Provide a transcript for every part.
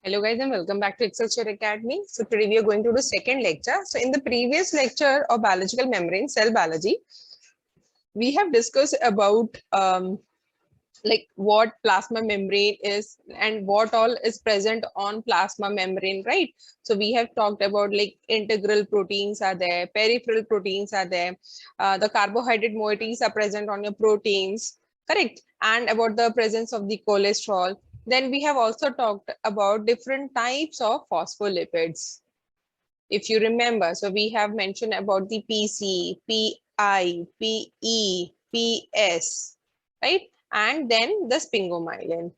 Hello guys and welcome back to Excel Chair Academy. So today we are going to do second lecture. So in the previous lecture of biological membrane, cell biology, we have discussed about like what plasma membrane is and what all is present on plasma membrane, right? So we have talked about like integral proteins are there, peripheral proteins are there, the carbohydrate moieties are present on your proteins, correct? And about the presence of the cholesterol. Then we have also talked about different types of phospholipids. If you remember, so we have mentioned about the PC, PI, PE, PS, right? And then the sphingomyelin.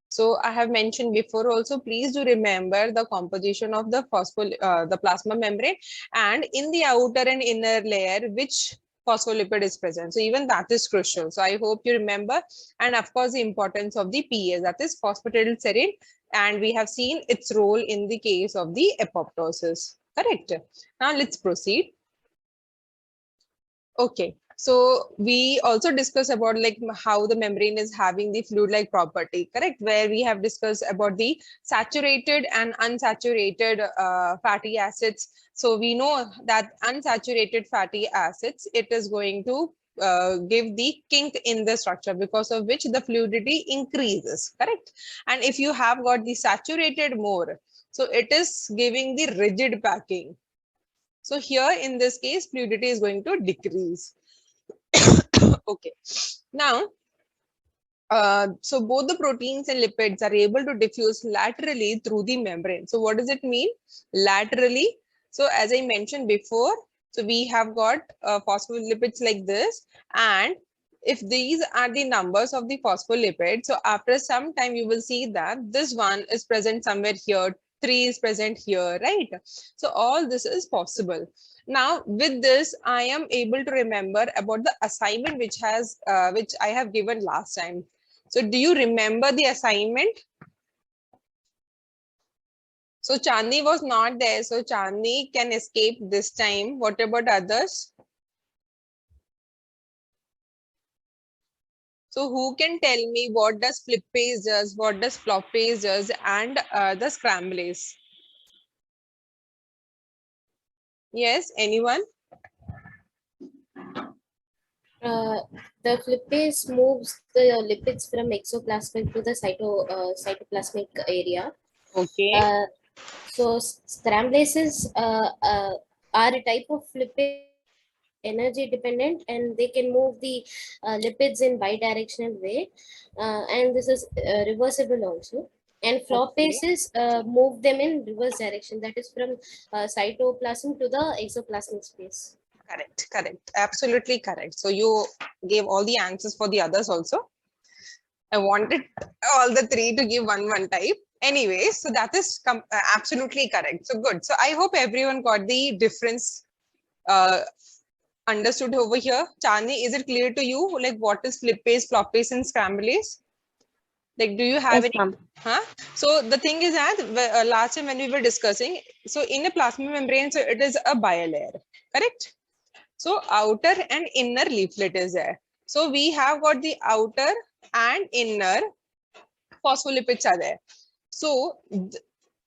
So I have mentioned before also, please do remember the composition of the the plasma membrane, and in the outer and inner layer, which phospholipid is present. So even that is crucial. So I hope you remember. And of course, the importance of the PA, that is phosphatidylserine. And we have seen its role in the case of the apoptosis. Correct. Now let's proceed. Okay. So we also discussed about like how the membrane is having the fluid-like property, correct? Where we have discussed about the saturated and unsaturated fatty acids. So we know that unsaturated fatty acids, it is going to give the kink in the structure, because of which the fluidity increases, correct? And if you have got the saturated more, so it is giving the rigid packing. So here in this case, fluidity is going to decrease. Okay. Now, so both the proteins and lipids are able to diffuse laterally through the membrane. So what does it mean? Laterally. So as I mentioned before, so we have got phospholipids like this, and if these are the numbers of the phospholipids, so after some time you will see that this one is present somewhere here, 3 is present here, right? So all this is possible. Now with this, I am able to remember about the assignment which I have given last time. So do you remember the assignment? So Chandni was not there. So Chandni can escape this time. What about others? So who can tell me what does flippase does, what does floppase does, and the scramblase? Yes, anyone? The flippase moves the lipids from exoplasmic to the cytoplasmic area. Okay. So scramblases are a type of lipid energy dependent, and they can move the lipids in bidirectional way, and this is reversible also. And Okay. floppases move them in reverse direction, that is from cytoplasm to the exoplasmic space. Correct, correct. Absolutely correct. So you gave all the answers for the others also. I wanted all the three to give one type. Anyway, so that is absolutely correct. So good. So I hope everyone got the difference understood over here. Chani, is it clear to you? Like what is flippase, floppase, and scramblase? Like, do you have Yes, any? ma'am. Huh? So the thing is that last time when we were discussing, so in a plasma membrane, so it is a bilayer, correct? So outer and inner leaflet is there. So we have got the outer and inner phospholipids are there. So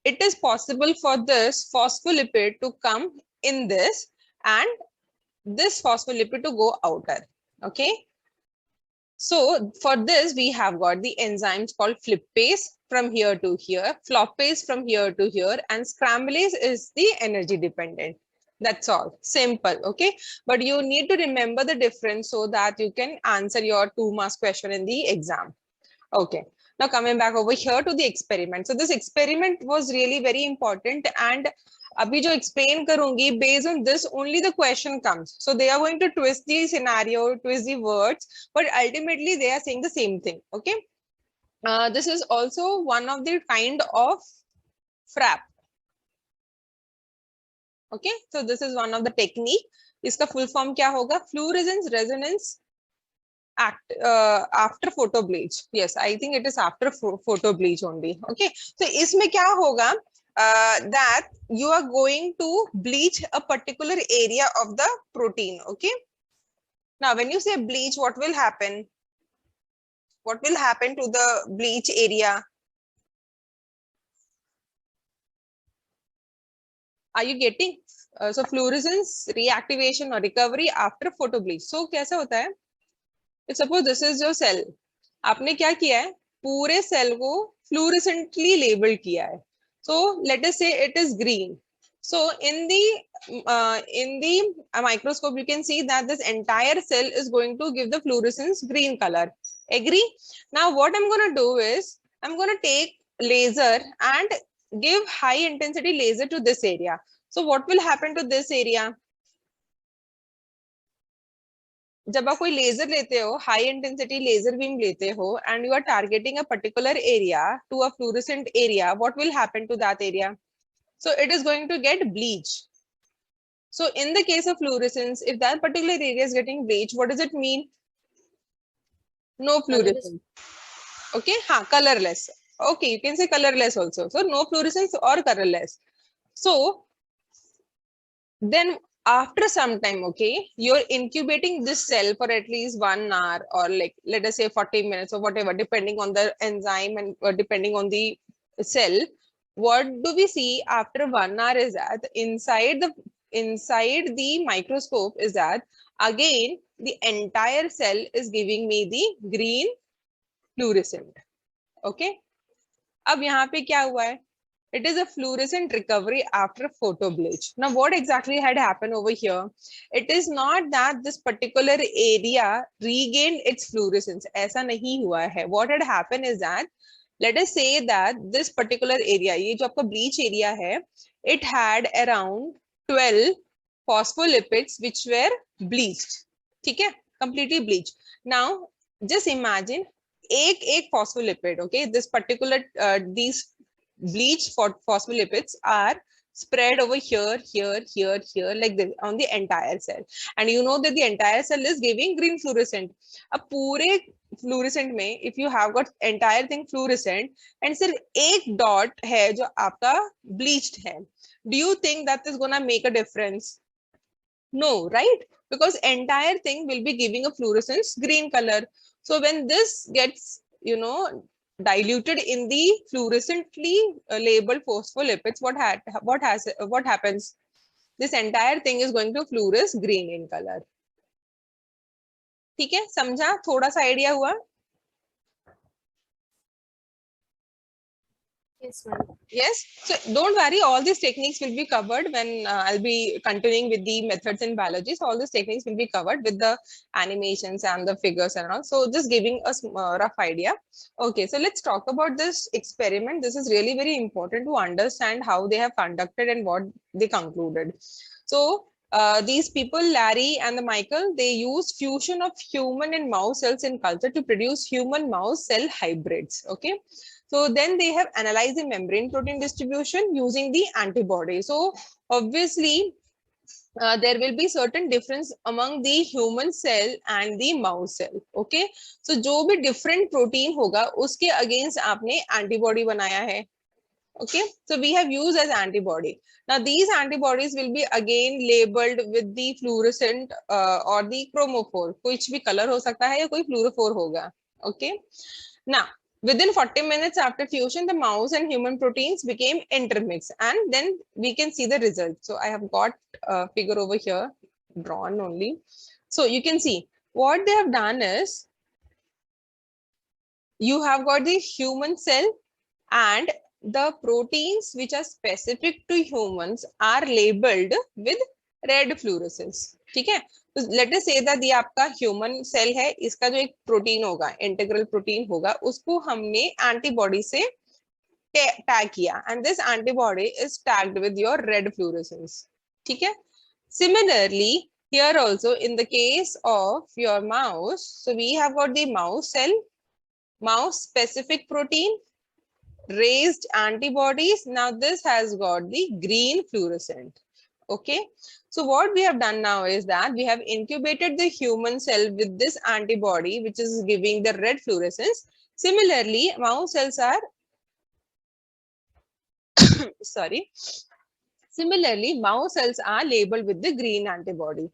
it is possible for this phospholipid to come in this and this phospholipid to go outer. Okay. So for this, we have got the enzymes called flippase from here to here, floppase from here to here, and scramblase is the energy dependent. That's all. Simple. Okay. But you need to remember the difference so that you can answer your 2 marks question in the exam. Okay. Now coming back over here to the experiment. So this experiment was really very important, and abhi jo explain karungi, based on this only the question comes. So they are going to twist the scenario, twist the words, but ultimately they are saying the same thing. Okay. This is also one of the kind of frap. Okay. So this is one of the technique. Iska full form kya hoga? Fluorescence resonance after photo bleach. Yes, I think it is after photo bleach only. Okay. So isme kya hoga? That you are going to bleach a particular area of the protein. Okay. Now, when you say bleach, what will happen? What will happen to the bleach area? Are you getting? So fluorescence reactivation or recovery after photo bleach. So कैसे होता है? Suppose this is your cell. आपने क्या किया है? पूरे cell को फ्लूरेसेंटली label किया है. So let us say it is green. So in the microscope you can see that this entire cell is going to give the fluorescence green color. Agree? Now what I'm going to do is I'm going to take laser and give high intensity laser to this area. So what will happen to this area? जब आप कोई laser लेते हो, high intensity laser beam लेते हो and you are targeting a particular area to a fluorescent area, what will happen to that area? So it is going to get bleach. So in the case of fluorescence, if that particular area is getting bleached, what does it mean? No fluorescence. Okay, ha, colorless. Okay, you can say colorless also. So no fluorescence or colorless. So then after some time, okay, you're incubating this cell for at least 1 hour or like let us say 40 minutes or whatever, depending on the enzyme and depending on the cell. What do we see after 1 hour is that inside the microscope is that again the entire cell is giving me the green fluorescent. Okay, अब यहाँ पे क्या हुआ है? It is a fluorescent recovery after photo bleach. Now, what exactly had happened over here? It is not that this particular area regained its fluorescence. ऐसा नहीं हुआ है. What had happened is that, let us say that this particular area, ये जो आपका bleach area है, it had around 12 phospholipids which were bleached. ठीक है? Completely bleached. Now, just imagine एक phospholipid, okay? This particular these bleached phospholipids are spread over here, like this on the entire cell, and you know that the entire cell is giving green fluorescent. अब पूरे fluorescent में if you have got entire thing fluorescent and सिर्फ एक dot है जो आपका bleached है, do you think that is gonna make a difference? No, right? Because entire thing will be giving a fluorescence green color. So when this gets, you know, diluted in the fluorescently labeled phospholipids, what happens? This entire thing is going to fluoresce green in color. ठीक है, समझा? थोड़ा सा idea हुआ? Yes, ma'am. Yes, so don't worry, all these techniques will be covered when I'll be continuing with the methods in biology. So all these techniques will be covered with the animations and the figures and all. So just giving us rough idea. Okay, so let's talk about this experiment. This is really very important to understand how they have conducted and what they concluded. So these people, Larry and the Michael, they used fusion of human and mouse cells in culture to produce human mouse cell hybrids. Okay. So then they have analyzed the membrane protein distribution using the antibody. So obviously there will be certain difference among the human cell and the mouse cell. Okay. So जो भी different protein होगा उसके against आपने antibody बनाया है. Okay. So we have used as antibody. Now these antibodies will be again labeled with the fluorescent or the chromophore. कुछ भी color हो सकता है या कोई fluorophore होगा. Okay. Now within 40 minutes after fusion, the mouse and human proteins became intermixed, and then we can see the result. So I have got a figure over here drawn only. So you can see what they have done is you have got the human cell and the proteins which are specific to humans are labeled with red fluorescence. ठीक है? तो let us say that ये आपका human cell है, इसका जो एक protein होगा, इंटीग्रल प्रोटीन होगा, उसको हमने एंटीबॉडी से टैग किया and this antibody is tagged with your red fluorescence. ठीक है? Similarly here also in the case of your mouse, so we have got the mouse cell, mouse specific protein, raised antibodies. Now this has got the green fluorescent. Okay, so what we have done now is that we have incubated the human cell with this antibody which is giving the red fluorescence. Similarly, mouse cells are sorry, similarly mouse cells are labeled with the green antibody.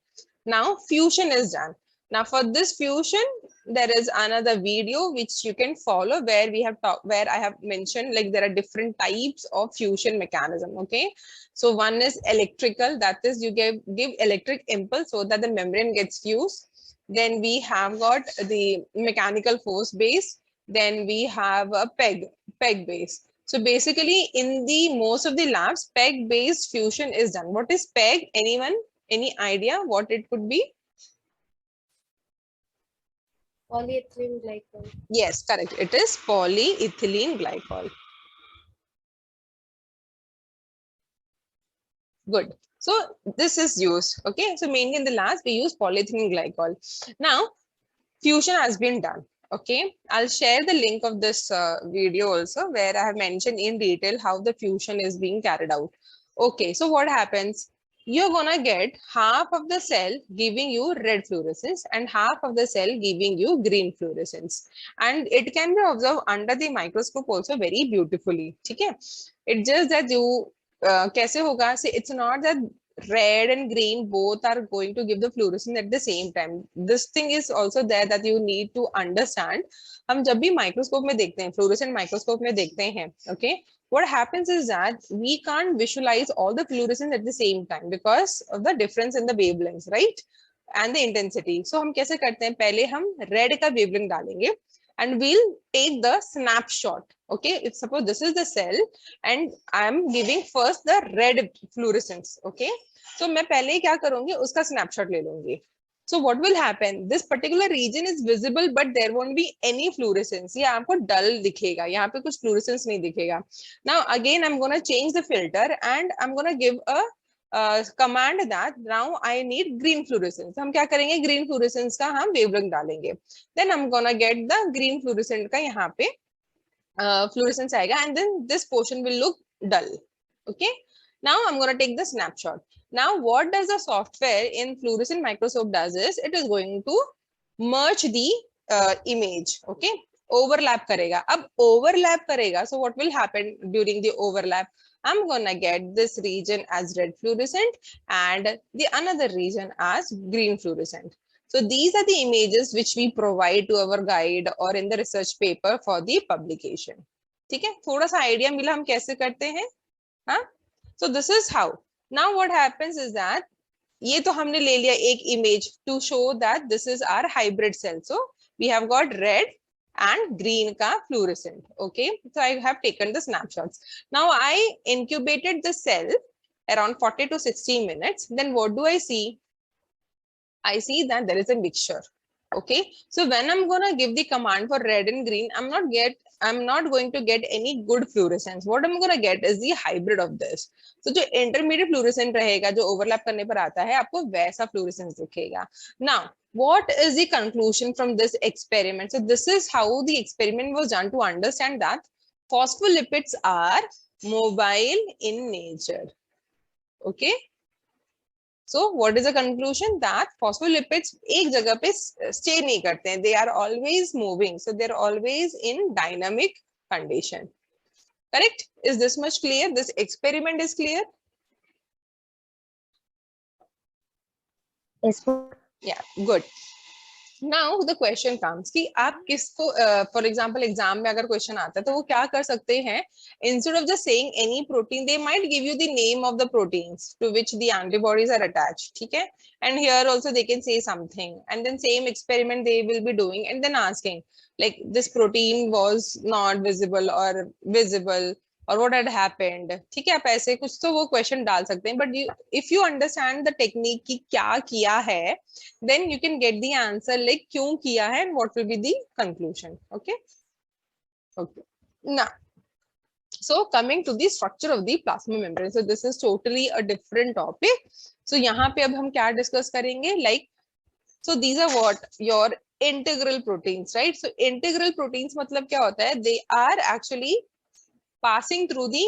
Now fusion is done. Now for this fusion, there is another video which you can follow where we have where I have mentioned like there are different types of fusion mechanism. Okay, so one is electrical, that is you give electric impulse so that the membrane gets fused. Then we have got the mechanical force base. Then we have a peg base. So basically in the most of the labs, peg based fusion is done. What is peg? Anyone? Any idea what it could be? Polyethylene glycol. Yes, correct. It is polyethylene glycol. Good. So this is used. Okay. So mainly in the labs, we use polyethylene glycol. Now, fusion has been done. Okay. I'll share the link of this video also where I have mentioned in detail how the fusion is being carried out. Okay. So what happens? You're gonna get half of the cell giving you red fluorescence and half of the cell giving you green fluorescence. And it can be observed under the microscope also very beautifully. Okay. It's just that you कैसे होगा? See, it's not that red and green both are going to give the fluorescence at the same time. This thing is also there that you need to understand. हम जब भी microscope में देखते हैं, fluorescent microscope में देखते हैं, okay, what happens is that we can't visualize all the fluorescence at the same time because of the difference in the wavelengths, right? And the intensity. So हम कैसे करते हैं? पहले हम red का wavelength डालेंगे and we'll take the snapshot. Okay, if suppose this is the cell and I'm giving first the red fluorescence. Okay, so मैं पहले क्या करूंगी? उसका snapshot ले लूंगी. So what will happen? This particular region is visible, but there won't be any fluorescence. ये आपको dull दिखेगा. यहाँ पे कुछ fluorescence नहीं दिखेगा. Now again, I'm gonna change the filter and I'm gonna give a command that now I need green fluorescence. हम क्या करेंगे? Green fluorescence का हम wavelength डालेंगे. Then I'm gonna get the green fluorescent का यहाँ पे fluorescence आएगा and then this portion will look dull. Okay. Now I'm gonna take the snapshot. Now what does the software in fluorescent microscope does is it is going to merge the image. Okay. Overlap करेगा. अब overlap करेगा. So what will happen during the overlap? I'm gonna get this region as red fluorescent and the another region as green fluorescent. So these are the images which we provide to our guide or in the research paper for the publication. ठीक है? थोड़ा सा idea मिला हम कैसे करते हैं? हाँ? So this is how. Now what happens is that ये तो हमने ले लिया एक image to show that this is our hybrid cell. So we have got red and green ka fluorescent. Okay, so I have taken the snapshots. Now I incubated the cell around 40 to 60 minutes. Then what do I see? I see that there is a mixture. Okay, so when I'm gonna give the command for red and green, I'm not going to get any good fluorescence. What I'm gonna get is the hybrid of this. So जो intermediate fluorescent रहेगा, जो overlap करने पर आता है, आपको वैसा fluorescence दिखेगा. Now, what is the conclusion from this experiment? So this is how the experiment was done to understand that phospholipids are mobile in nature. Okay. So what is the conclusion? That phospholipids एक जगह पे stay नहीं करते हैं. They are always moving. So they're always in dynamic condition. Correct? Is this much clear? This experiment is clear? Yes. Yeah, good. Now the question comes कि आप किसको for example exam में अगर question आता है तो वो क्या कर सकते हैं? Instead of just saying any protein, they might give you the name of the proteins to which the antibodies are attached. ठीक है? And here also they can say something and then same experiment they will be doing and then asking like this protein was not visible or visible or what had happened. ठीक है? आप ऐसे कुछ तो वो question डाल सकते हैं. But if you understand the technique कि क्या किया है, then you can get the answer like क्यों किया है and what will be the conclusion. Okay. Okay. Now, so coming to the structure of the plasma membrane. So this is totally a different topic. So यहाँ पे अब हम क्या discuss करेंगे? Like, so these are what your integral proteins, right? So integral proteins मतलब क्या होता है? They are actually passing through the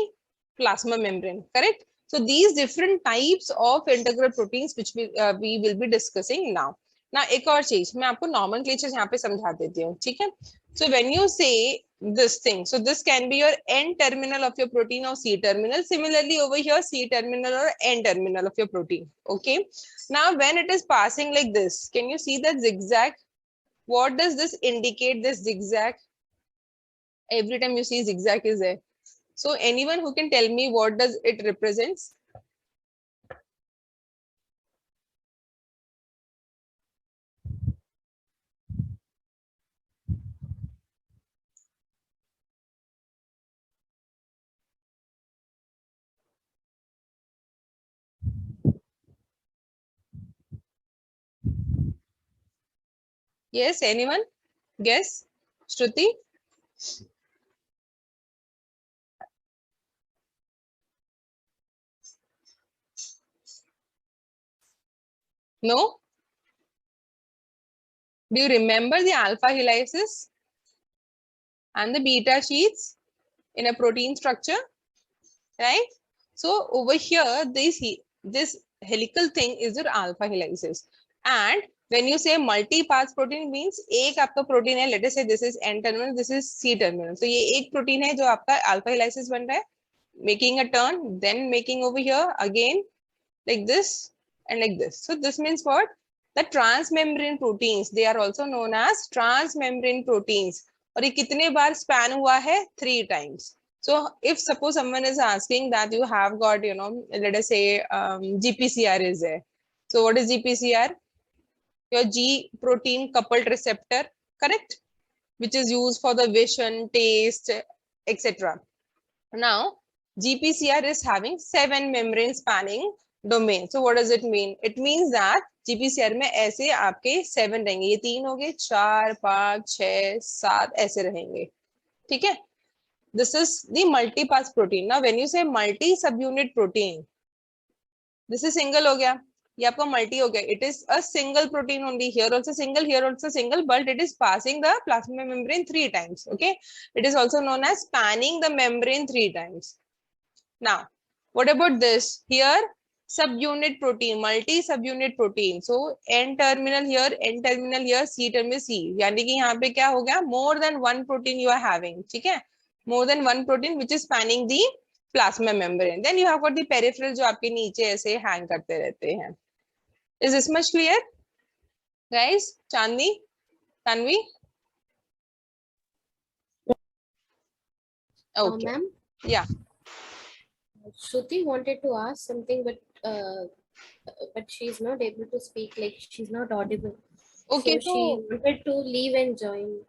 plasma membrane, correct? So these different types of integral proteins which we will be discussing now. Now एक और चीज मैं आपको nomenclature यहाँ पे समझा देती हूँ, ठीक है? So when you say this thing. So this can be your N terminal of your protein or C terminal. Similarly, over here, C terminal or N terminal of your protein. Okay. Now, when it is passing like this, can you see that zigzag? What does this indicate, this zigzag? Every time you see zigzag is there. So anyone who can tell me what does it represents? Yes, anyone? Guess? Shruti? No? Do you remember the alpha helices and the beta sheets in a protein structure? Right? So over here, this helical thing is your alpha helices. And when you say multi-pass protein means एक आपका protein है, let us say this is N terminal, this is C terminal. So ये एक protein है जो आपका alpha helices बन रहा है, making a turn, then making over here again like this and like this. So this means what? The transmembrane proteins, they are also known as transmembrane proteins. और ये कितने बार span हुआ है? 3 times. So if suppose someone is asking that you have got, you know, let us say GPCR is there. So what is GPCR? Your G protein coupled receptor, correct? Which is used for the vision, taste, etc. Now, GPCR is having 7 membrane spanning domain. So what does it mean? It means that GPCR में ऐसे आपके 7 रहेंगे. ये 3 हो गए, 4, 5, 6, 7 ऐसे रहेंगे. ठीक है? This is the multi-pass protein. Now, when you say multi-subunit protein, this is single हो गया. ये आपका multi हो गया. It is a single protein only. Here also single, but it is passing the plasma membrane 3 times. Okay. It is also known as spanning the membrane 3 times. Now, what about this? Here, subunit protein, multi-subunit protein. So, N terminal here, C terminal C. यानी कि यहाँ पे क्या हो गया? More than one protein you are having. ठीक है? More than one protein which is spanning the plasma membrane. Then you have got the peripheral जो आपके नीचे ऐसे hang करते रहते हैं. Is this much clear? Guys, Chandni, Tanvi? Okay. Ma'am? Yeah. Shruti wanted to ask something, but she's not able to speak. Like she's not audible. Okay, so she wanted to leave and join.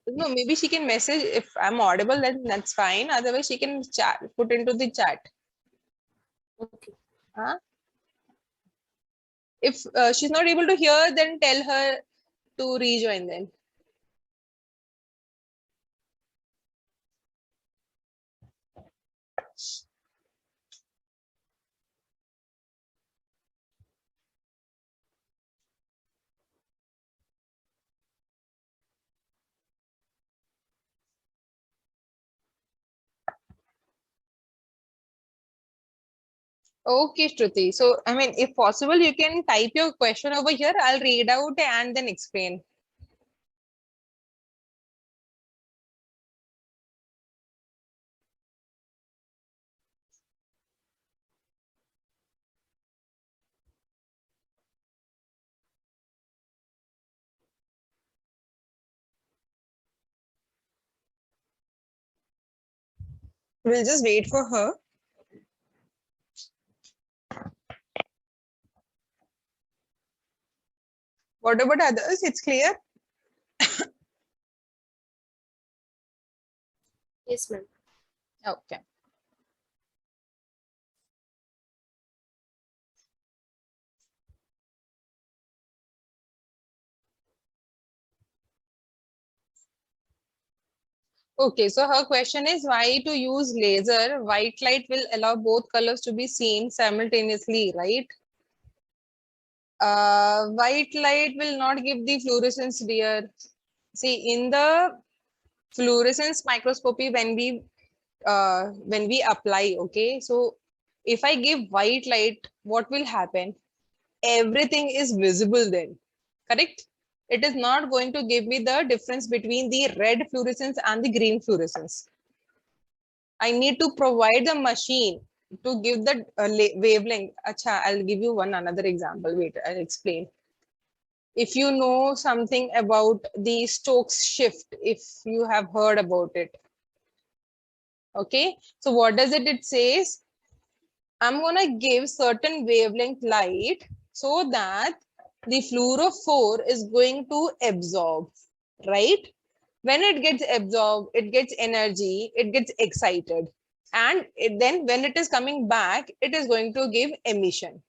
No, maybe she can message if I'm audible, then that's fine. Otherwise, she can chat, put into the chat. Okay. Huh? If she's not able to hear, then tell her to rejoin then. Okay, Shruti. So, I mean, if possible, you can type your question over here. I'll read out and then explain. We'll just wait for her. What about others? It's clear? Yes, ma'am. Okay. Okay, so her question is why to use laser? White light will allow both colors to be seen simultaneously, right? White light will not give the fluorescence, dear. See, in the fluorescence microscopy, when we apply, okay, so if I give white light, what will happen? Everything is visible then, correct? It is not going to give me the difference between the red fluorescence and the green fluorescence. I need to provide the machine to give the wavelength. Acha, I'll give you another example. Wait, I'll explain. If you know something about the Stokes shift, if you have heard about it. Okay, so what does it? It says, I'm gonna give certain wavelength light so that the fluorophore is going to absorb, right? When it gets absorbed, it gets energy, it gets excited. And then when it is coming back, it is going to give emission.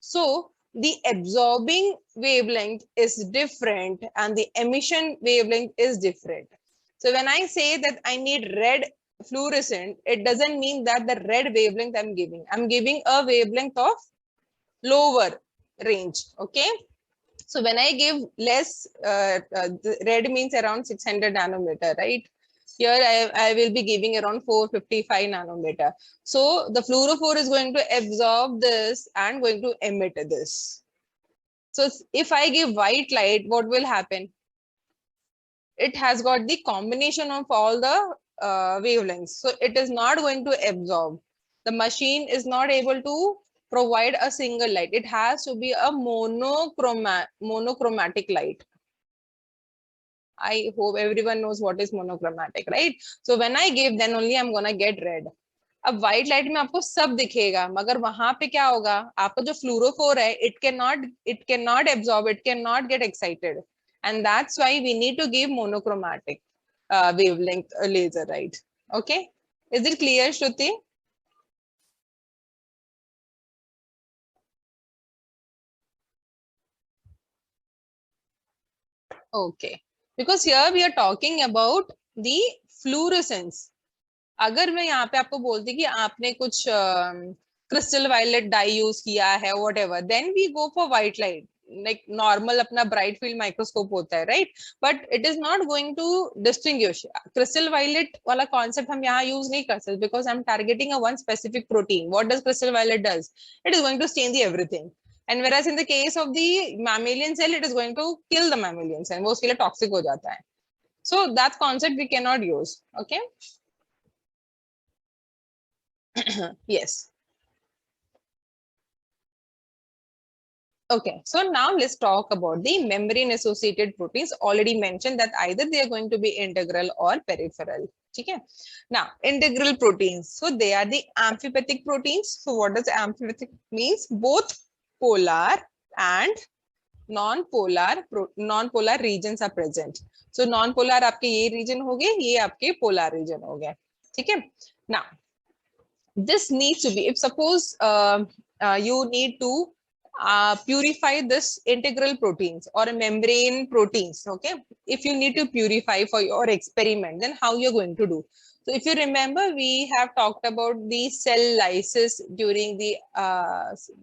So the absorbing wavelength is different and the emission wavelength is different. So when I say that I need red fluorescent, it doesn't mean that the red wavelength I'm giving. I'm giving a wavelength of lower range. Okay. So when I give less, red means around 600 nanometer, right? Here I will be giving around 455 nanometer. So the fluorophore is going to absorb this and going to emit this. So if I give white light, what will happen? It has got the combination of all the wavelengths. So it is not going to absorb. The machine is not able to provide a single light. It has to be a monochromatic light. I hope everyone knows what is monochromatic, right? So when I give, then only I'm gonna get red. अब white light में आपको सब दिखेगा, मगर वहां पे क्या होगा, आपका जो फ्लोरोफोर है, it cannot absorb, it cannot get excited, and that's why we need to give monochromatic wavelength laser, right? Okay, is it clear, Shruti? Okay, because here we are talking about the fluorescence. अगर मैं यहाँ पे आपको बोलती कि आपने कुछ crystal violet dye use किया है whatever, then we go for white light, like normal अपना bright field microscope होता है, right? But it is not going to distinguish. crystal violet वाला concept हम यहाँ use नहीं कर सकते because I'm targeting a one specific protein. What does crystal violet does? It is going to stain the everything. And whereas in the case of the mammalian cell, it is going to kill the mammalian cell. वो उसके लिए toxic हो जाता है. So that concept we cannot use. Okay. Yes. Okay, so now let's talk about the membrane associated proteins. Already mentioned that either they are going to be integral or peripheral. Okay. Now, integral proteins. So they are the amphipathic proteins. So what does amphipathic means? Both polar and non-polar regions are present. So non-polar आपके ये region हो गए, ये आपके polar region हो गए. ठीक है. Now, this needs to be, if suppose you need to purify this integral proteins or membrane proteins, okay, if you need to purify for your experiment, then how you're going to do? So if you remember, we have talked about the cell lysis during the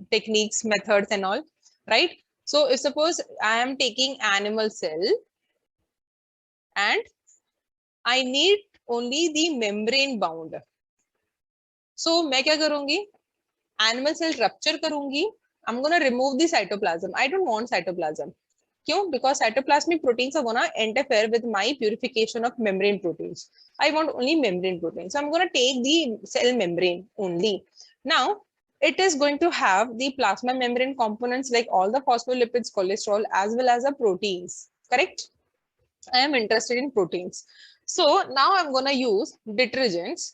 techniques, methods and all, right? So if suppose I am taking animal cell and I need only the membrane bound. So मैं क्या करूंगी? Animal cell rupture करूंगी. I'm gonna remove the cytoplasm. I don't want cytoplasm. क्यों? Because cytoplasmic proteins are gonna interfere with my purification of membrane proteins. I want only membrane proteins. So I'm gonna take the cell membrane only. Now, it is going to have the plasma membrane components like all the phospholipids, cholesterol, as well as the proteins. Correct? I am interested in proteins. So now I'm gonna use detergents.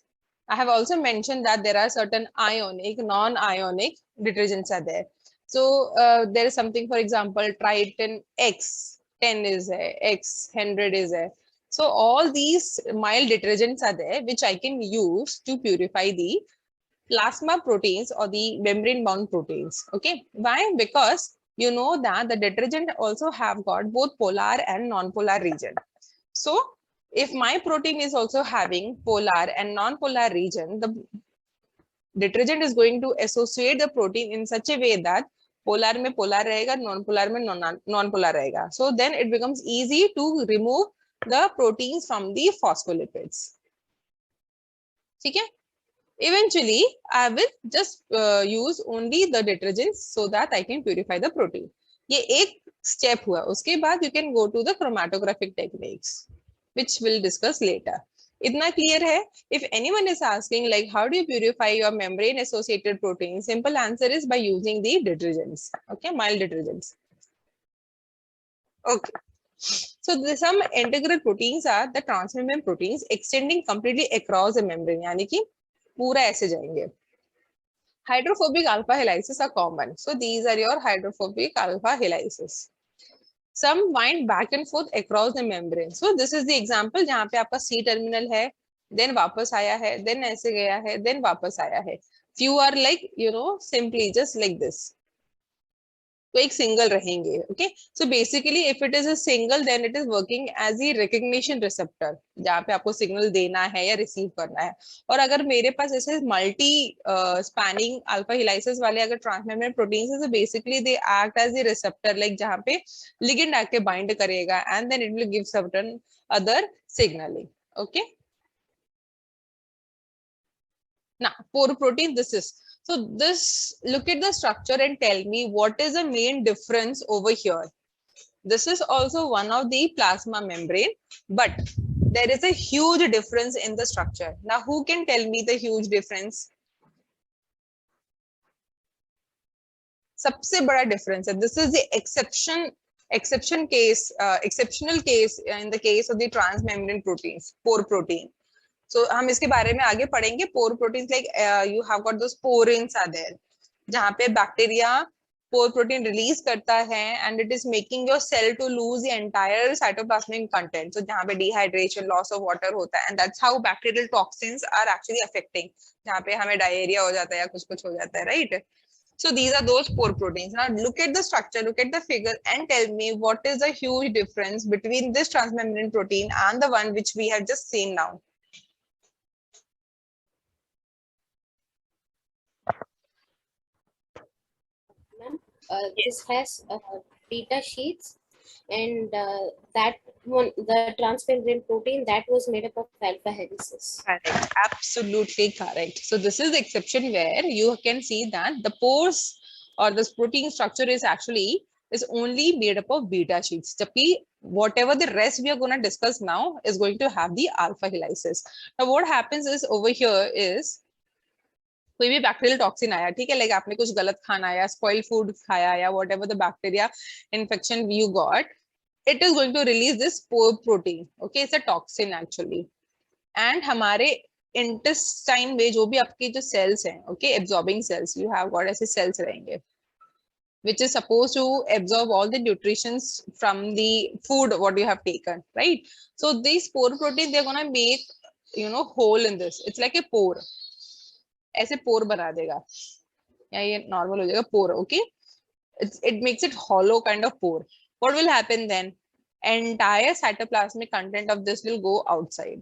I have also mentioned that there are certain ionic, non-ionic detergents are there. So there is something, for example, Triton X 10 is there, X 100 is there. So all these mild detergents are there, which I can use to purify the plasma proteins or the membrane bound proteins. Okay, why? Because you know that the detergent also have got both polar and non-polar region. So if my protein is also having polar and non-polar region, the detergent is going to associate the protein in such a way that polar में polar रहेगा, non-polar में non-polar रहेगा. So then it becomes easy to remove the proteins from the phospholipids. ठीक है? Eventually, I will just use only the detergents so that I can purify the protein. ये एक step हुआ, उसके बाद you can go to the chromatographic techniques which we'll discuss later. इतना clear है? If anyone is asking like how do you purify your membrane associated protein, simple answer is by using the detergents, okay, mild detergents. Okay, so some integral proteins are the transmembrane proteins extending completely across the membrane, यानी कि पूरा ऐसे जाएंगे. Hydrophobic alpha helices are common, so these are your hydrophobic alpha helices. Some wind back and forth across the membrane. So this is the example जहाँ पे आपका C terminal है, then वापस आया है, then ऐसे गया है, then वापस आया है. Few are like simply just like this. तो एक सिंगल रहेंगे. Okay, so basically if it is a single then it is working as a recognition receptor, जहाँ पे आपको सिग्नल देना है या रिसीव करना है. और अगर मेरे पास ऐसे मल्टी स्पैनिंग अल्फा हिलाइसिस वाले अगर ट्रांसमेम्ब्रेन प्रोटीन्स है, तो basically they act as a receptor, like जहाँ पे लिगेंड आके बाइंड करेगा and then it will give certain other signalling. Okay, now pore protein, this is, so this, look at the structure and tell me what is the main difference over here. This is also one of the plasma membrane, but there is a huge difference in the structure. Now who can tell me the huge difference? सबसे बड़ा difference है. This is the exceptional case in the case of the transmembrane proteins, pore protein. So हम इसके बारे में आगे पढ़ेंगे. Pore proteins like you have got those porins are there, जहाँ पे बैक्टीरिया pore protein release करता है and it is making your cell to lose the entire cytoplasmic content. So जहाँ पे dehydration, loss of water होता है, and that's how bacterial toxins are actually affecting. जहाँ पे हमें diarrhea हो जाता है या कुछ हो जाता है, right? So these are those pore proteins. Now look at the structure, look at the figure, and tell me what is the huge difference between this transmembrane protein and the one which we have just seen now. This has beta sheets, and that one, the transmembrane protein, that was made up of alpha helices. Correct, absolutely correct. So this is the exception where you can see that the pores or this protein structure is actually is only made up of beta sheets. Whatever the rest we are going to discuss now is going to have the alpha helices. Now what happens is over here is कोई भी bacterial toxin आया, ठीक है, like आपने कुछ गलत खाना या स्पॉइल फूड खाया या whatever the bacteria infection you got, it is going to release this pore protein. Okay, it's a toxin actually. And हमारे intestine में जो भी आपके जो cells हैं, okay, absorbing cells, you have got ऐसे cells रहेंगे which is supposed to absorb all the nutritions from the food what you have taken, right? So these pore protein, they're gonna make hole in this. It's like a pore. ऐसे पोर बना देगा या ये normal हो जाएगा पोर. Okay, it makes it hollow kind of pore. What will happen then? Entire cytoplasmic content of this will go outside.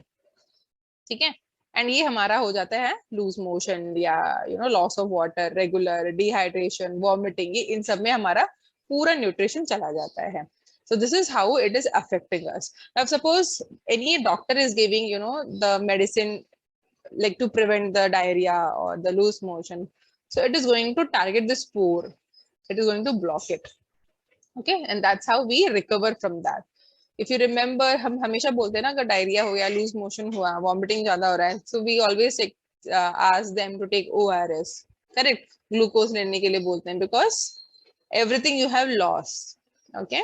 ठीक है, एंड ये हमारा हो जाता है लूज मोशन या loss of water, regular dehydration, vomiting, ये इन सब में हमारा पूरा न्यूट्रिशन चला जाता है. So this is how it is affecting us. Now suppose any doctor is giving the medicine like to prevent the diarrhea or the loose motion, so it is going to target this pore, it is going to block it. Okay, and that's how we recover from that. If you remember, हम हमेशा बोलते हैं ना अगर diarrhoea हो या loose motion हुआ, vomiting ज्यादा हो रहा है, so we always ask them to take ORS, correct, glucose लेने के लिए बोलते हैं, because everything you have lost. Okay,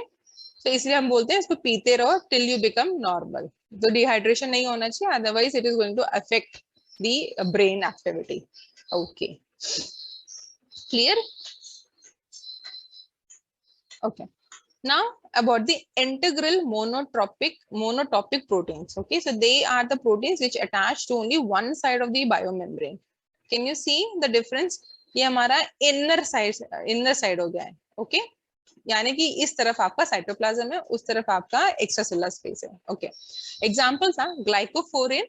तो इसलिए हम बोलते हैं इसको पीते रहो till you become normal. तो डिहाइड्रेशन नहीं होना चाहिए, otherwise it is going to affect the brain activity. Okay, clear? Okay, now about the integral monotropic proteins. Okay, so they are the proteins which attach to only one side of the biomembrane. Can you see the difference? ये हमारा inner side हो गया है. Okay, यानी कि इस तरफ आपका साइटोप्लाज्म है, उस तरफ आपका एक्स्ट्रासेलुलर स्पेस है. Okay, examples are glycophorin,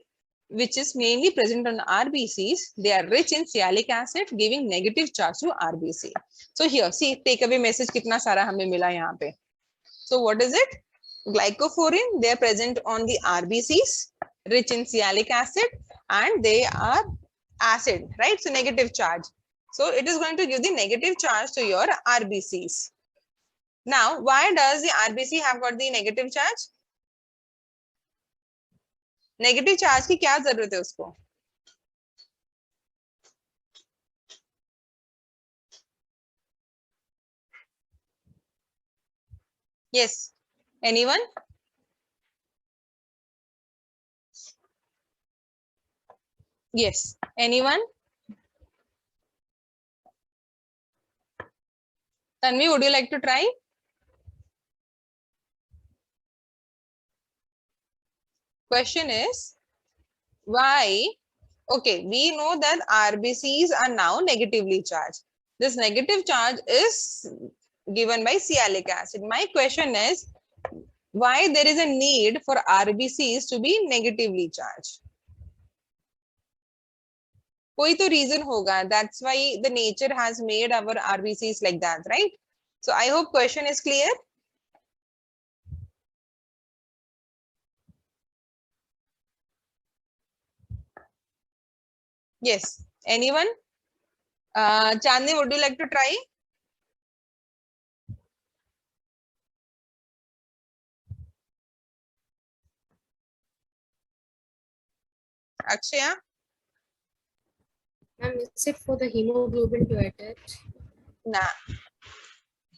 which is mainly present on RBCs. They are rich in sialic acid, giving negative charge to RBC. So here, see, takeaway message कितना सारा हमें मिला यहाँ पे. So what is it? Glycophorin, they are present on the RBCs, rich in sialic acid, and they are acid, right? So negative charge. So it is going to give the negative charge to your RBCs. Now, why does the RBC have got the negative charge? Negative charge की क्या जरूरत है उसको? Yes. Anyone? Yes. Anyone? Tanvi, would you like to try? Question is why? Okay, we know that RBCs are now negatively charged. This negative charge is given by sialic acid. My question is why there is a need for RBCs to be negatively charged? कोई तो reason होगा. That's why the nature has made our RBCs like that, right? So I hope question is clear. Yes. Anyone? Chandni, would you like to try? Akshaya? Is it for the hemoglobin to attach? ना,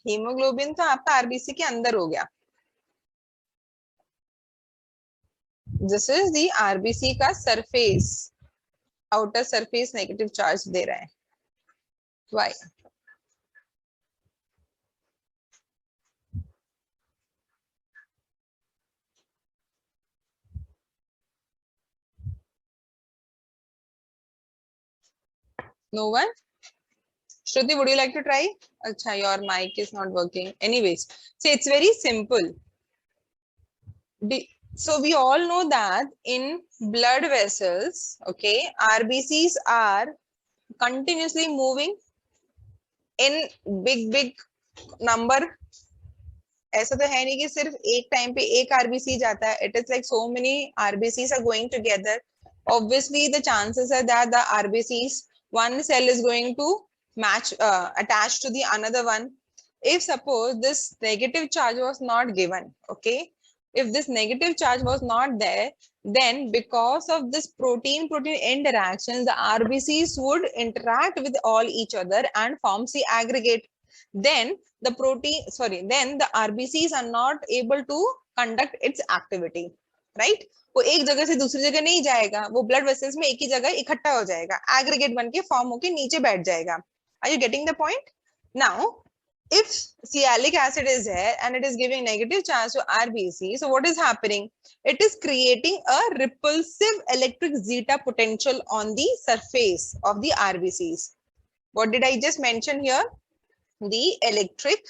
haemoglobin तो आपका RBC के अंदर हो गया. This is the RBC का surface, outer surface negative charge दे रहा है. Why? No one? Shruti, would you like to try? Acha, your mic is not working. Anyways, so it's very simple. So we all know that in blood vessels, okay, RBCs are continuously moving in big number. ऐसा तो है नहीं कि सिर्फ एक time पे एक RBC जाता है. It is like so many RBCs are going together. Obviously the chances are that the RBCs, one cell is going to match attach to the another one. If suppose this negative charge was not given, okay, if this negative charge was not there, then because of this protein interactions, the RBCs would interact with all each other and forms the aggregate. Then then the RBCs are not able to conduct its activity, right? वो एक जगह से दूसरी जगह नहीं जाएगा, वो blood vessels में एक ही जगह इकट्ठा हो जाएगा, एग्रीगेट बन के फॉर्म होके नीचे बैठ जाएगा. Are you getting the point? Now if sialic acid is there and it is giving negative charge to RBC, so what is happening? It is creating a repulsive electric zeta potential on the surface of the RBCs. What did I just mention here? The electric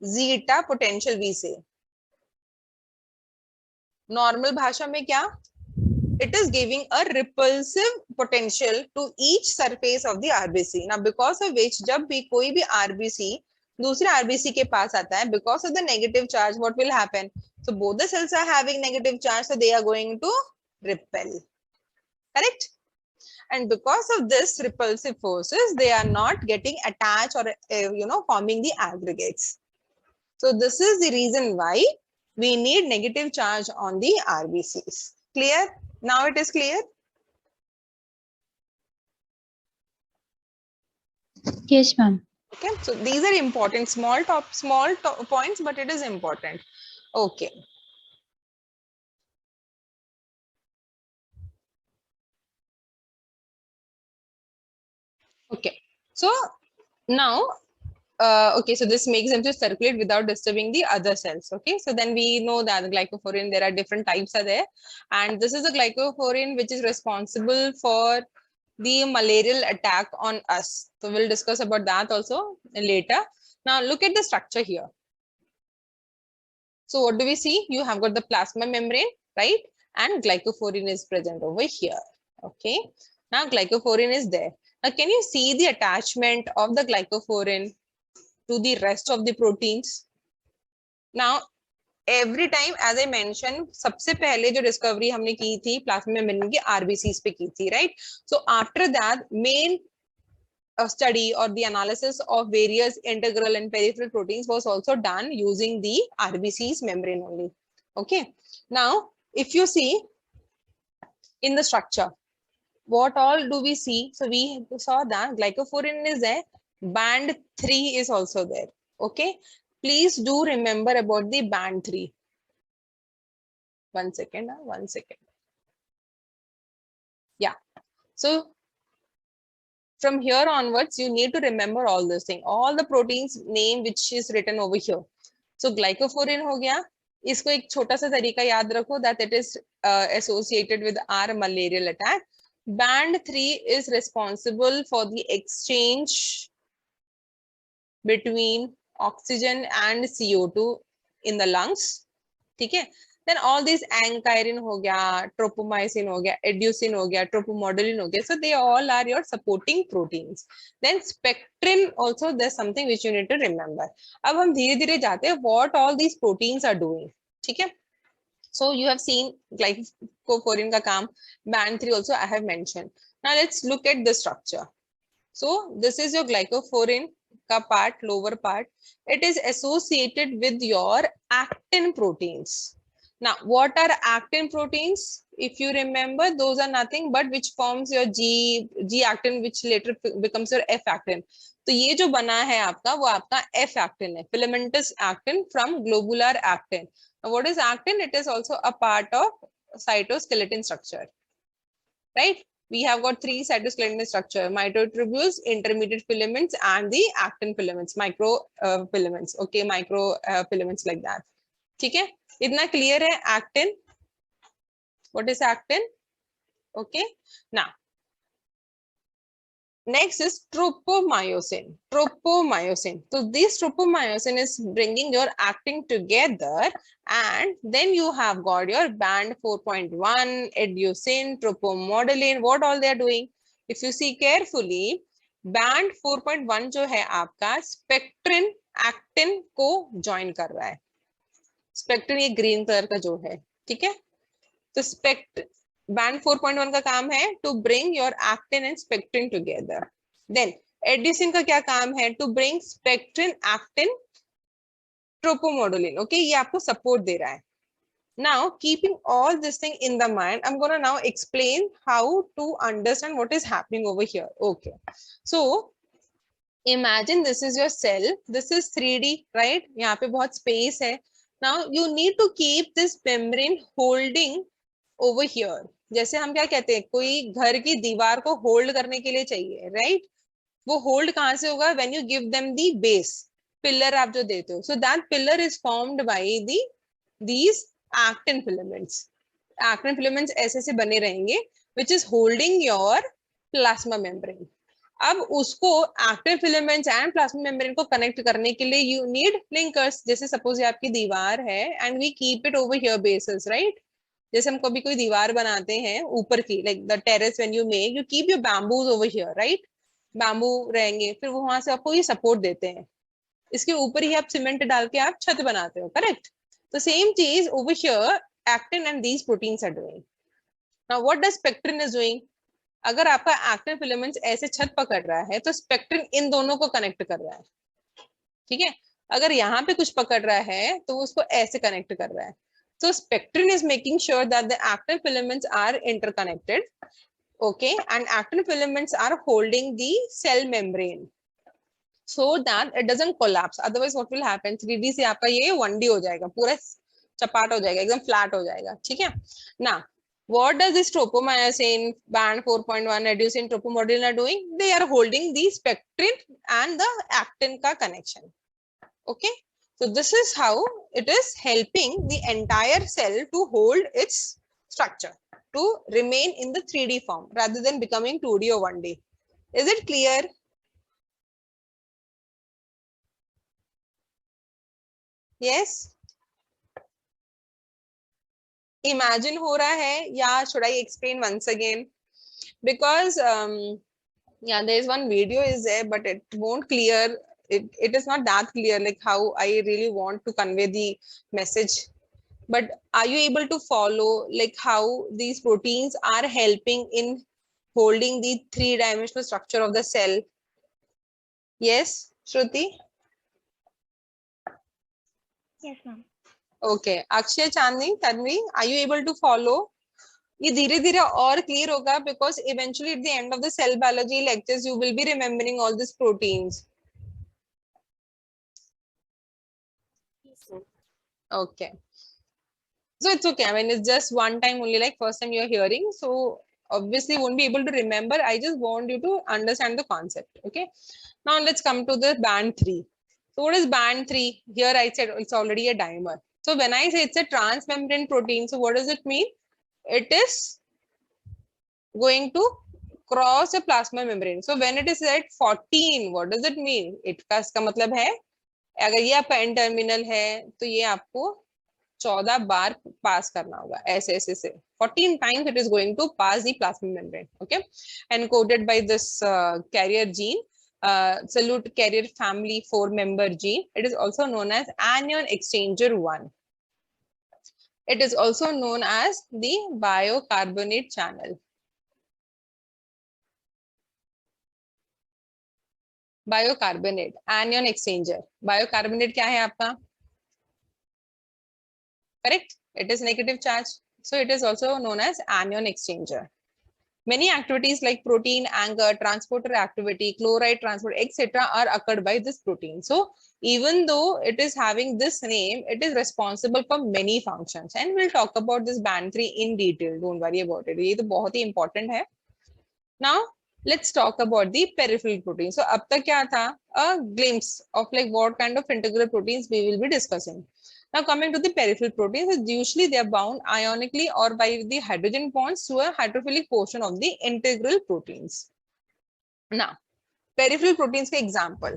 zeta potential we say. Normal भाषा में क्या? It is giving a repulsive potential to each surface of the RBC. Now because of which जब भी कोई भी RBC दूसरे RBC के पास आता है, because of the negative charge, what will happen? So both the cells are having negative charge, so they are going to repel. Correct? And because of this repulsive forces, they are not getting attached or forming the aggregates. So this is the reason why we need negative charge on the RBCs. Clear? Now it is clear? Yes, ma'am. Okay, so these are important, small points, but it is important. Okay. Okay, so now okay, so this makes them to circulate without disturbing the other cells. Okay, so then we know that the glycophorin, there are different types are there, and this is a glycophorin which is responsible for the malarial attack on us. So we'll discuss about that also later. Now look at the structure here. So what do we see? You have got the plasma membrane, right? And glycophorin is present over here. Okay, now glycophorin is there. Now can you see the attachment of the glycophorin to the rest of the proteins? Now every time, as I mentioned, सबसे पहले जो discovery हमने की थी plasma membrane की RBCs पे की थी, right? So after that, main study or the analysis of various integral and peripheral proteins was also done using the RBC's membrane only. Okay. Now, if you see in the structure, what all do we see? So we saw that glycophorin is there, band 3 is also there. Okay. Please do remember about the band 3. 1 second, 1 second. Yeah. So from here onwards, you need to remember all this thing, all the proteins name which is written over here. So glycophorin हो गया, इसको एक छोटा सा तरीका याद रखो that it is associated with our malarial attack. Band 3 is responsible for the exchange between oxygen and CO2 in the lungs. ठीक है? Then all these ankyrin हो गया, tropomyosin हो गया, edusin हो गया, tropomodulin हो गया. So they all are your supporting proteins. Then spectrin also, there's something which you need to remember. अब हम धीरे धीरे जाते हैं what all these proteins are doing. ठीक है? So you have seen glycophorin का काम, band 3 also I have mentioned. Now let's look at the structure. So this is your glycophorin ka part, lower part. It is associated with your actin proteins. Now, what are actin proteins? If you remember, those are nothing but which forms your G actin, which later becomes your F actin. तो ये जो बना है आपका, वो आपका F actin है, filamentous actin from globular actin. Now, what is actin? It is also a part of cytoskeleton structure, right? We have got 3 cytoskeleton structure: mitotubules, intermediate filaments, and the actin filaments, micro filaments. Okay, micro filaments like that. ठीक है? इतना clear है actin? What is actin? Okay. Now, next is tropomyosin. Tropomyosin. So this tropomyosin is bringing your actin together, and then you have got your band 4.1, edusin, tropomodulin. What all they are doing? If you see carefully, band 4.1 जो है आपका spectrin actin को join कर रहा है. Spectrin ये green colour का जो है, ठीक है? तो band 4.1 का काम है to bring your actin and spectrin together. Then edusin का क्या काम है? To bring spectrin, actin, tropomodulin. Okay, ये आपको support दे रहा है. Now, keeping all this thing in the mind, I'm going to now explain how to understand what is happening over here. Okay, so imagine this is your cell. This is 3D, right? यहाँ पे बहुत space है. Now you need to keep this membrane holding over here. जैसे हम क्या कहते हैं, कोई घर की दीवार को होल्ड करने के लिए चाहिए, राइट? वो होल्ड कहाँ से होगा? When you give them the base, pillar आप जो देते हो. So that pillar is formed by these actin filaments. Actin filaments ऐसे से बने रहेंगे which is holding your plasma membrane. अब उसको actin filaments and plasma membrane को कनेक्ट करने के लिए यू नीड लिंकर्स. जैसे सपोज ये आपकी दीवार है and we keep it over here basis, right? जैसे हम कभी कोई दीवार बनाते हैं ऊपर की, like the terrace when you make, you keep your bamboos over here, right? Bamboo रहेंगे, फिर वो वहां से आपको ये सपोर्ट देते हैं. इसके ऊपर ही आप सीमेंट डाल के आप छत बनाते हो, करेक्ट? तो सेम चीज over here actin and these proteins are doing. Now what does spectrin is doing? अगर आपका एक्टिन फिलामेंट्स ऐसे छत पकड़ रहा है तो स्पेक्ट्रिन इन दोनों को कनेक्ट कर रहा है, ठीक है? अगर यहाँ पे कुछ पकड़ रहा है तो उसको ऐसे कनेक्ट कर रहा है. So spectrin is making sure that the actin filaments are interconnected, okay, and actin filaments are holding the cell membrane so that it doesn't collapse. Otherwise, what will happen? 3D से आपका ये 1D हो जाएगा, पूरा चपाट हो जाएगा, एकदम flat हो जाएगा, ठीक है? Now, what does this tropomyosin, band 4.1, edusin, tropomodulin are doing? They are holding the spectrin and the actin का connection, okay? So this is how it is helping the entire cell to hold its structure, to remain in the 3D form rather than becoming 2D or 1D. Is it clear? Yes? Imagine हो रहा है या should I explain once again? Because yeah, there is one video is there, but it won't clear. It is not that clear, like how I really want to convey the message. But are you able to follow like how these proteins are helping in holding the 3-dimensional structure of the cell? Yes, Shruti? Yes, ma'am. Okay. Akshay, Chandni, Tanvi, are you able to follow? ये धीरे धीरे और clear होगा because eventually at the end of the cell biology lectures you will be remembering all these proteins. Yes, ma'am. Okay. So it's okay. I mean, it's just one time only, like first time you're hearing. So obviously won't be able to remember. I just want you to understand the concept. Okay. Now let's come to the band 3. So what is band 3? Here I said it's already a dimer. So when I say it's a transmembrane protein, so what does it mean? It is going to cross a plasma membrane. So when it is at 14, what does it mean? It का इसका मतलब है अगर ये आपका N terminal है तो ये आपको 14 बार पास करना होगा ऐसे ऐसे से 14 times it is going to pass the plasma membrane. Okay, encoded by this carrier gene, solute carrier family 4-member gene. It is also known as anion exchanger 1. It is also known as the biocarbonate channel. Bicarbonate anion exchanger. Bicarbonate क्या है आपका? Correct, it is negative charge, so it is also known as anion exchanger. Many activities like protein anchor, transporter activity, chloride transport, etc. are occurred by this protein. So even though it is having this name, it is responsible for many functions, and we'll talk about this band 3 in detail. Don't worry about it, ये तो बहुत ही important है. Now let's talk about the peripheral protein. So अब तक क्या था? A glimpse of like what kind of integral proteins we will be discussing. Now coming to the peripheral proteins, usually they are bound ionically or by the hydrogen bonds to a hydrophilic portion of the integral proteins. Now peripheral proteins के example,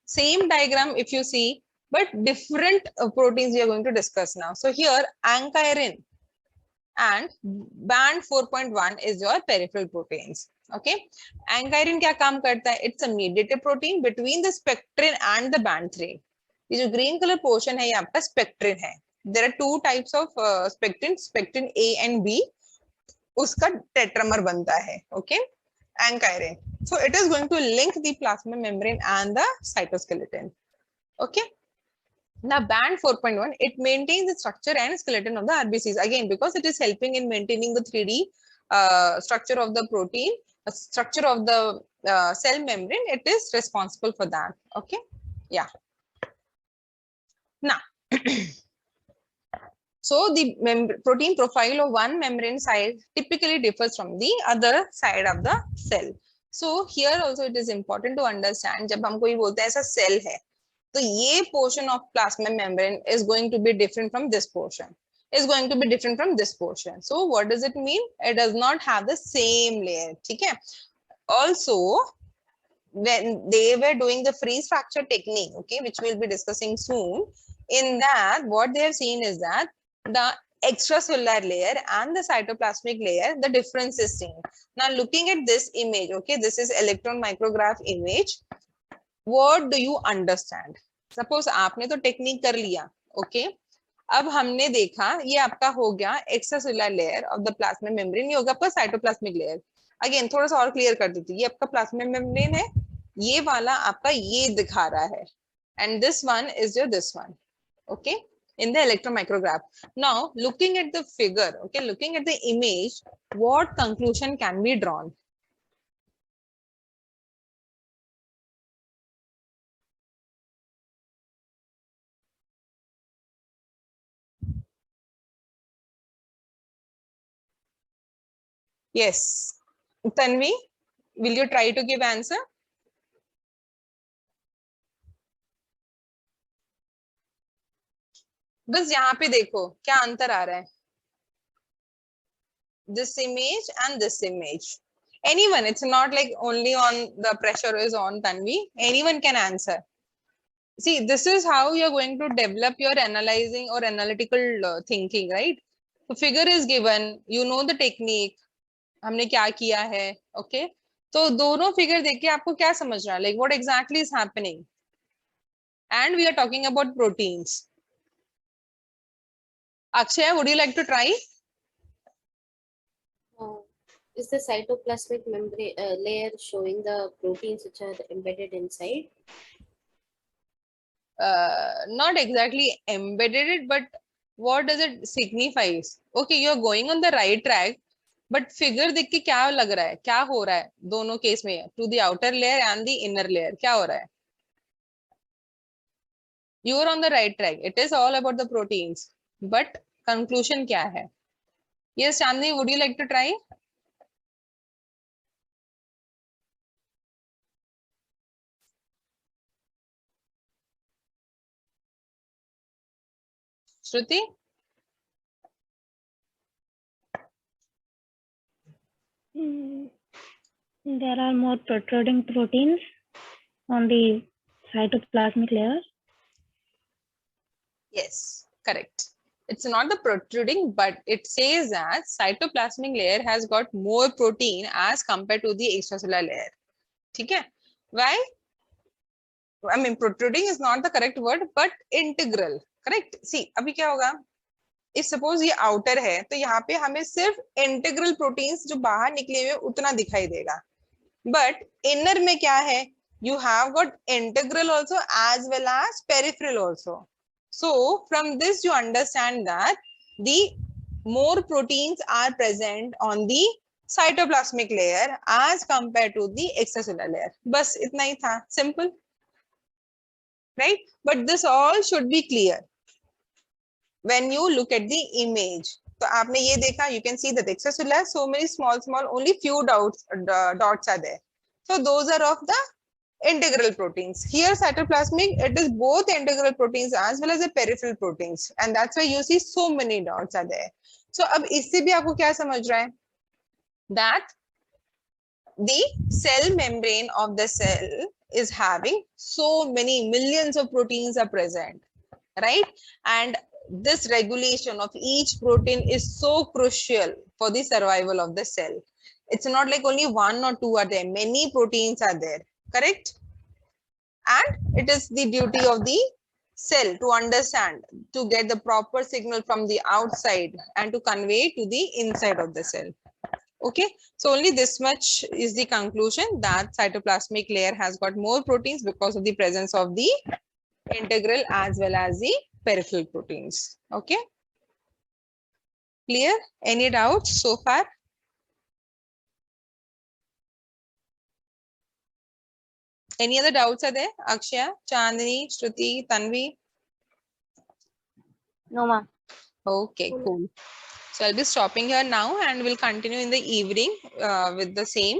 same diagram if you see, but different proteins we are going to discuss now. So here ankyrin and band 4.1 is your peripheral proteins. Okay, ankyrin क्या काम करता है? It's a mediator protein between the spectrin and the band 3. ये जो green color portion है ये आपका spectrin है. There are two types of spectrin, spectrin A and B. उसका tetramer बनता है. Okay, ankyrin. So it is going to link the plasma membrane and the cytoskeleton. Okay. Now band 4.1, it maintains the structure and skeleton of the RBCs. Again, because it is helping in maintaining the 3D structure of the protein, structure of the cell membrane, it is responsible for that. Okay, yeah. Now, so the protein profile of one membrane side typically differs from the other side of the cell. So here also it is important to understand, जब हम कोई बोलते हैं ऐसा cell है, तो ये portion of plasma membrane is going to be different from this portion, is going to be different from this portion. So what does it mean? It does not have the same layer. ठीक है? Also, when they were doing the freeze fracture technique, okay, which we'll be discussing soon, in that what they have seen is that the extracellular layer and the cytoplasmic layer, the difference is seen. Now looking at this image, okay, this is electron micrograph image. What do you understand? Suppose आपने तो technique कर लिया, okay? अब हमने देखा ये आपका हो गया extracellular layer of the plasma membrane, ये होगा आपका साइटोप्लाज्मिक लेयर. अगेन थोड़ा सा और क्लियर कर देती हूँ, ये आपका प्लाज्मा मेम्ब्रेन है, ये वाला आपका ये दिखा रहा है, and this one is your this one. Okay, in the electron micrograph. Now looking at the figure, okay, looking at the image, what conclusion can be drawn? Yes, Tanvi, will you try to give answer? बस यहाँ पे देखो क्या अंतर आ रहा है. This image and this image. Anyone, it's not like only on the pressure is on Tanvi. Anyone can answer. See, this is how you're going to develop your analyzing or analytical thinking, right? The figure is given, you know the technique. हमने क्या किया है, okay? तो दोनों figure देख के आपको क्या समझ रहा है, like what exactly is happening? And we are talking about proteins. Akshay, would you like to try? Is the cytoplasmic membrane layer showing the proteins which are embedded inside? Not exactly embedded it, but what does it signifies? Okay, you are going on the right track, but figure देख के क्या लग रहा है, क्या हो रहा है दोनों केस में, to the outer layer and the inner layer क्या हो रहा है? You are on the right track. It is all about the proteins, but conclusion क्या है? Yes, Chandni, would you like to try? Shruti? There are more protruding proteins on the cytoplasmic layer. Yes, correct. It's not the protruding, but it says that cytoplasmic layer has got more protein as compared to the extracellular layer. ठीक है? Why? I mean, protruding is not the correct word, but integral. Correct? See, अभी क्या होगा? If suppose ये outer है, तो यहाँ पे हमें सिर्फ integral proteins जो बाहर निकले हुए उतना दिखाई देगा. But inner में क्या है? You have got integral also as well as peripheral also. So from this you understand that the more proteins are present on the cytoplasmic layer as compared to the extracellular layer. बस इतना ही था, simple, right? But this all should be clear when you look at the image. तो आपने ये देखा, you can see that extracellular, so many small, only few dots are there. So those are of the integral proteins. Here cytoplasmic, it is both integral proteins as well as the peripheral proteins, and that's why you see so many dots are there. So अब इससे भी आपको क्या समझ रहा है? That the cell membrane of the cell is having so many millions of proteins are present, right? And this regulation of each protein is so crucial for the survival of the cell. It's not like only one or two are there, many proteins are there, correct? And it is the duty of the cell to understand, to get the proper signal from the outside and to convey to the inside of the cell. Okay, so only this much is the conclusion, that cytoplasmic layer has got more proteins because of the presence of the integral as well as the peripheral proteins. Okay, clear? Any doubts so far? Any other doubts are there? Akshaya, Chandni, Shruti, Tanvi? No, ma'am. Okay, cool. So I'll be stopping here now and we'll continue in the evening with the same.